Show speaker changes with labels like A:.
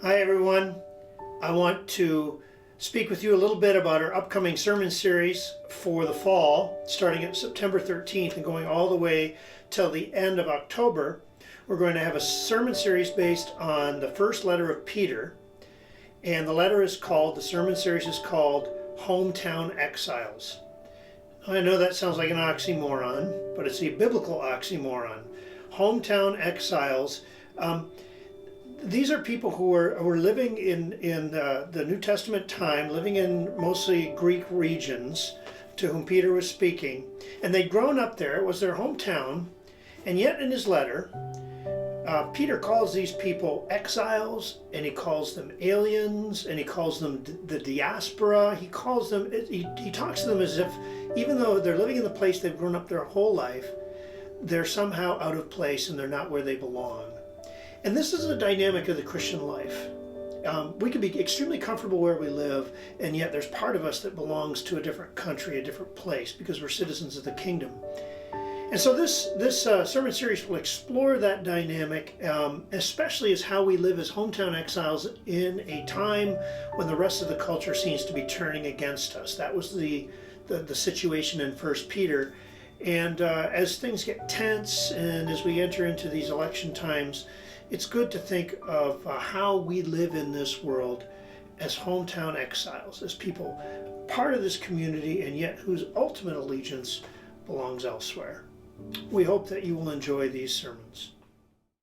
A: Hi everyone. I want to speak with you a little bit about our upcoming sermon series for the fall, starting at September 13th and going all the way till the end of October. We're going to have a sermon series based on the first letter of Peter, and the sermon series is called Hometown Exiles. I know that sounds like an oxymoron, but it's a biblical oxymoron. Hometown exiles. These are people who are living in the New Testament time, living in mostly Greek regions to whom Peter was speaking. And they'd grown up there. It was their hometown. And yet in his letter, Peter calls these people exiles, and he calls them aliens, and he calls them the diaspora. He talks to them as if, even though they're living in the place they've grown up their whole life, they're somehow out of place and they're not where they belong. And this is a dynamic of the Christian life. We can be extremely comfortable where we live, and yet there's part of us that belongs to a different country, a different place, because we're citizens of the kingdom. And so this sermon series will explore that dynamic, especially as how we live as hometown exiles in a time when the rest of the culture seems to be turning against us. That was the situation in 1 Peter. And as things get tense and as we enter into these election times, it's good to think of how we live in this world as hometown exiles, as people part of this community and yet whose ultimate allegiance belongs elsewhere. We hope that you will enjoy these sermons.